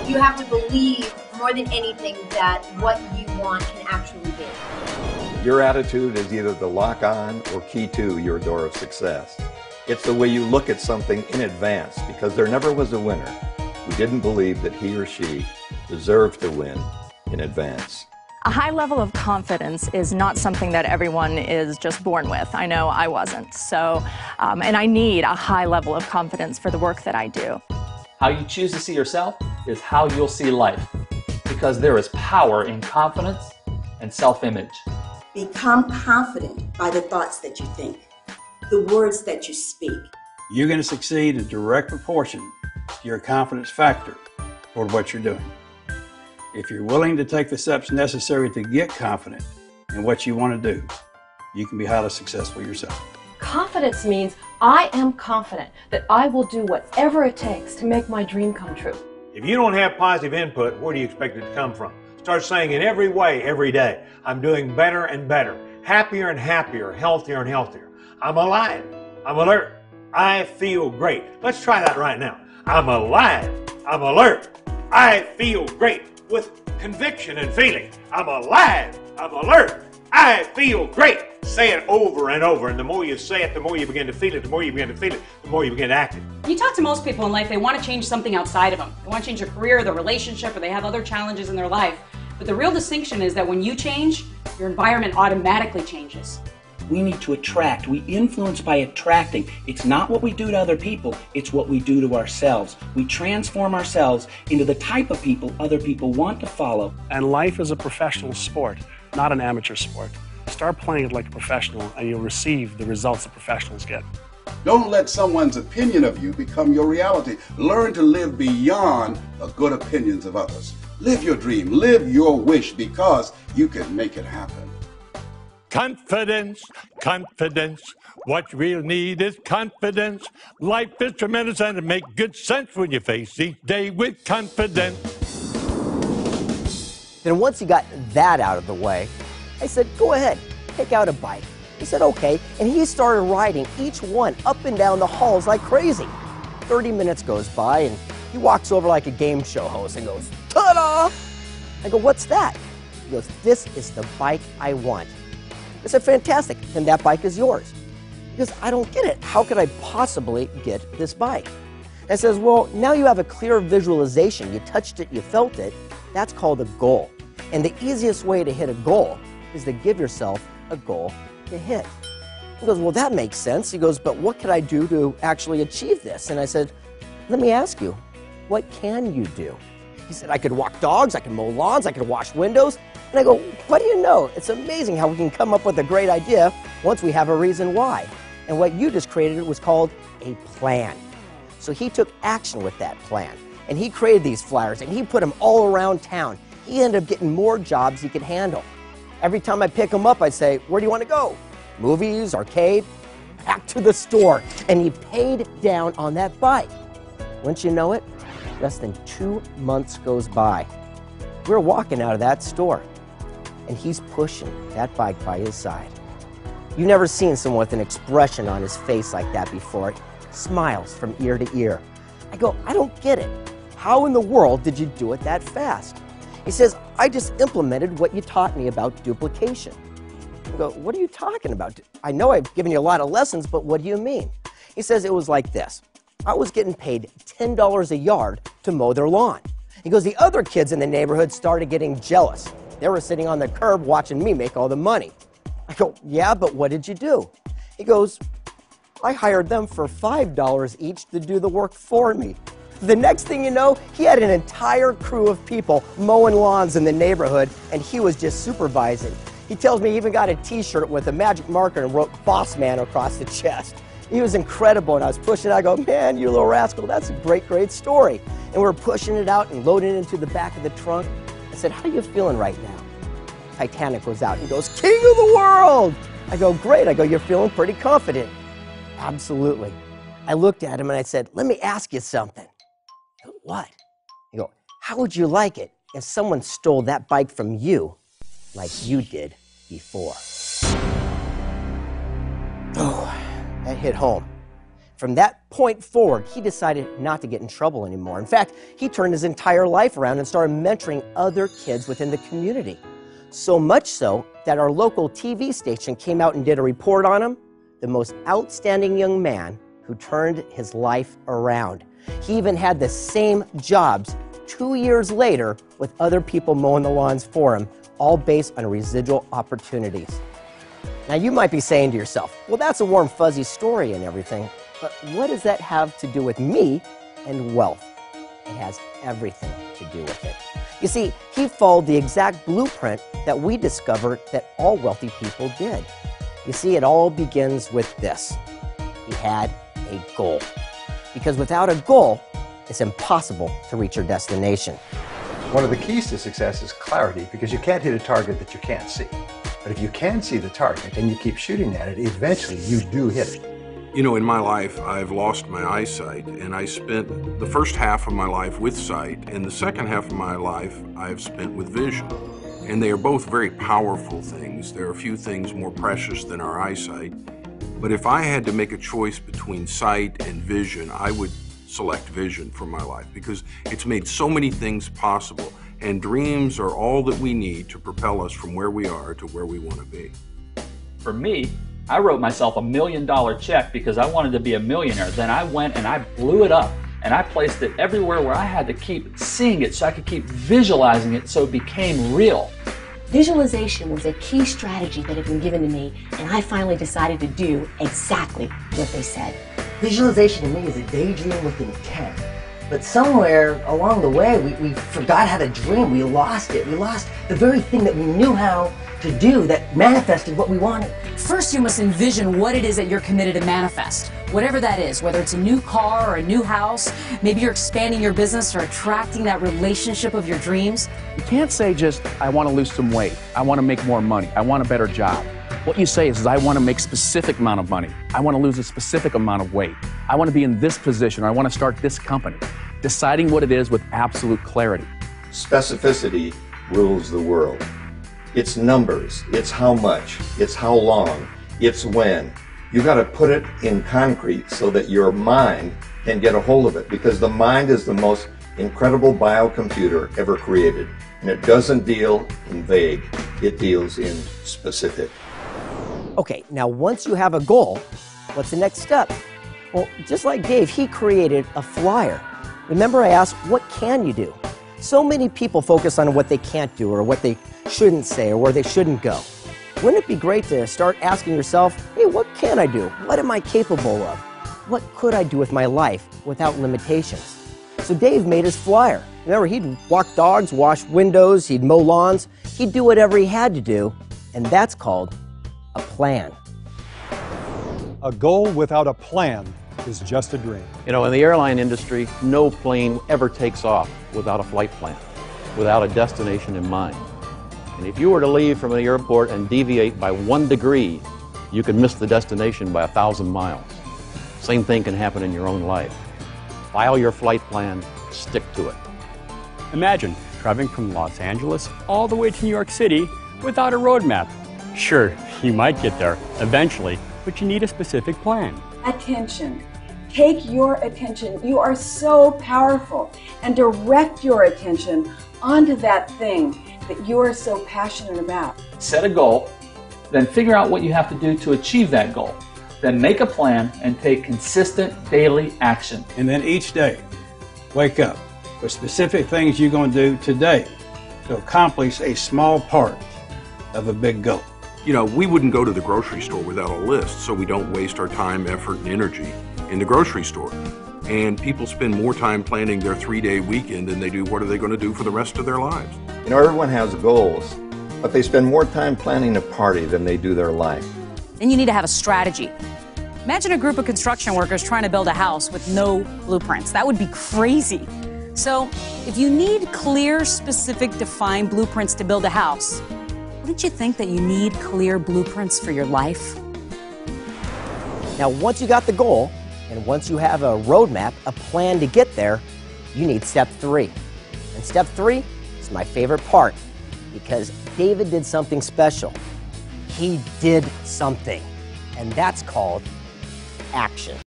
You have to believe more than anything that what you want can actually be. Your attitude is either the lock on or key to your door of success. It's the way you look at something in advance, because there never was a winner who didn't believe that he or she deserved to win in advance. A high level of confidence is not something that everyone is just born with. I know I wasn't. So, and I need a high level of confidence for the work that I do. How you choose to see yourself is how you'll see life, because there is power in confidence and self-image. Become confident by the thoughts that you think, the words that you speak. You're going to succeed in direct proportion to your confidence factor toward what you're doing. If you're willing to take the steps necessary to get confident in what you want to do, you can be highly successful yourself. Confidence means I am confident that I will do whatever it takes to make my dream come true. If you don't have positive input, where do you expect it to come from? Start saying in every way, every day, I'm doing better and better, happier and happier, healthier and healthier. I'm alive. I'm alert. I feel great. Let's try that right now. I'm alive. I'm alert. I feel great with conviction and feeling. I'm alive. I'm alert. I feel great. Say it over and over, and the more you say it, the more you begin to feel it, the more you begin to feel it, the more you begin to act it. You talk to most people in life, they want to change something outside of them. They want to change their career, their relationship, or they have other challenges in their life. But the real distinction is that when you change, your environment automatically changes. We need to attract. We influence by attracting. It's not what we do to other people, it's what we do to ourselves. We transform ourselves into the type of people other people want to follow. And life is a professional sport, not an amateur sport. Start playing it like a professional and you'll receive the results that professionals get. Don't let someone's opinion of you become your reality. Learn to live beyond the good opinions of others. Live your dream, live your wish, because you can make it happen. Confidence, confidence. What you really need is confidence. Life is tremendous and it makes good sense when you face each day with confidence. Then once he got that out of the way, I said, go ahead, pick out a bike. He said, okay, and he started riding each one up and down the halls like crazy. 30 minutes goes by and he walks over like a game show host and goes, ta-da! I go, what's that? He goes, this is the bike I want. I said, fantastic, then that bike is yours. He goes, I don't get it. How could I possibly get this bike? And I says, well, now you have a clear visualization. You touched it, you felt it. That's called a goal. And the easiest way to hit a goal is to give yourself a goal to hit. He goes, well, that makes sense. He goes, but what could I do to actually achieve this? And I said, let me ask you, what can you do? He said, I could walk dogs, I could mow lawns, I could wash windows. And I go, what do you know? It's amazing how we can come up with a great idea once we have a reason why. And what you just created was called a plan. So he took action with that plan. And he created these flyers and he put them all around town. He ended up getting more jobs he could handle. Every time I pick him up, I'd say, where do you want to go? Movies, arcade? Back to the store. And he paid down on that bike. Once you know it, less than 2 months goes by. We're walking out of that store, and he's pushing that bike by his side. You've never seen someone with an expression on his face like that before. Smiles from ear to ear. I go, I don't get it. How in the world did you do it that fast? He says, I just implemented what you taught me about duplication. I go, what are you talking about? I know I've given you a lot of lessons, but what do you mean? He says, it was like this. I was getting paid $10 a yard to mow their lawn. He goes, the other kids in the neighborhood started getting jealous. They were sitting on the curb watching me make all the money. I go, yeah, but what did you do? He goes, I hired them for $5 each to do the work for me. The next thing you know, he had an entire crew of people mowing lawns in the neighborhood, and he was just supervising. He tells me he even got a t-shirt with a magic marker and wrote Boss Man across the chest. He was incredible, and I was pushing it. I go, man, you little rascal, that's a great, great story. And we're pushing it out and loading it into the back of the trunk. I said, how are you feeling right now? Titanic was out. He goes, king of the world! I go, great. I go, you're feeling pretty confident. Absolutely. I looked at him and I said, let me ask you something. He goes, what? I go, how would you like it if someone stole that bike from you like you did before? Oh, that hit home. From that point forward, he decided not to get in trouble anymore. In fact, he turned his entire life around and started mentoring other kids within the community. So much so that our local TV station came out and did a report on him, the most outstanding young man who turned his life around. He even had the same jobs 2 years later with other people mowing the lawns for him, all based on residual opportunities. Now you might be saying to yourself, well, that's a warm, fuzzy story and everything, but what does that have to do with me and wealth? It has everything to do with it. You see, he followed the exact blueprint that we discovered that all wealthy people did. You see, it all begins with this. He had a goal. Because without a goal, it's impossible to reach your destination. One of the keys to success is clarity, because you can't hit a target that you can't see. But if you can see the target and you keep shooting at it, eventually you do hit it. You know, in my life, I've lost my eyesight, and I spent the first half of my life with sight, and the second half of my life I've spent with vision. And they are both very powerful things. There are few things more precious than our eyesight. But if I had to make a choice between sight and vision, I would select vision for my life, because it's made so many things possible, and dreams are all that we need to propel us from where we are to where we want to be. For me, I wrote myself $1 million check because I wanted to be a millionaire. Then I went and I blew it up, and I placed it everywhere where I had to keep seeing it so I could keep visualizing it so it became real. Visualization was a key strategy that had been given to me, and I finally decided to do exactly what they said. Visualization to me is a daydream with intent. But somewhere along the way, we forgot how to dream. We lost it. We lost the very thing that we knew how to do that manifested what we wanted. First, you must envision what it is that you're committed to manifest. Whatever that is, whether it's a new car or a new house, maybe you're expanding your business or attracting that relationship of your dreams. You can't say just, I want to lose some weight, I want to make more money, I want a better job. What you say is I want to make a specific amount of money, I want to lose a specific amount of weight, I want to be in this position, or I want to start this company. Deciding what it is with absolute clarity. Specificity rules the world. It's numbers, it's how much, it's how long, it's when. You got to put it in concrete so that your mind can get a hold of it, because the mind is the most incredible biocomputer ever created. And it doesn't deal in vague, it deals in specific. Okay, now once you have a goal, what's the next step? Well, just like Dave, he created a flyer. Remember I asked, what can you do? So many people focus on what they can't do or what they shouldn't say or where they shouldn't go. Wouldn't it be great to start asking yourself, hey, what can I do? What am I capable of? What could I do with my life without limitations? So Dave made his flyer. Remember, he'd walk dogs, wash windows, he'd mow lawns. He'd do whatever he had to do, and that's called a plan. A goal without a plan is just a dream. You know, in the airline industry, no plane ever takes off without a flight plan, without a destination in mind. And if you were to leave from the airport and deviate by 1 degree, you could miss the destination by 1,000 miles. Same thing can happen in your own life. File your flight plan, stick to it. Imagine driving from Los Angeles all the way to New York City without a road map. Sure, you might get there eventually, but you need a specific plan. Attention. Take your attention. You are so powerful, and direct your attention onto that thing that you are so passionate about. Set a goal, then figure out what you have to do to achieve that goal. Then make a plan and take consistent daily action. And then each day, wake up with specific things you're going to do today to accomplish a small part of a big goal. You know, we wouldn't go to the grocery store without a list, so we don't waste our time, effort, and energy in the grocery store. And people spend more time planning their 3-day weekend than they do what are they going to do for the rest of their lives. You know, everyone has goals, but they spend more time planning a party than they do their life. Then you need to have a strategy. Imagine a group of construction workers trying to build a house with no blueprints. That would be crazy. So if you need clear, specific, defined blueprints to build a house, wouldn't you think that you need clear blueprints for your life? Now, once you got the goal, and once you have a roadmap, a plan to get there, you need step 3. And step 3 is my favorite part, because David did something special. He did something, and that's called action.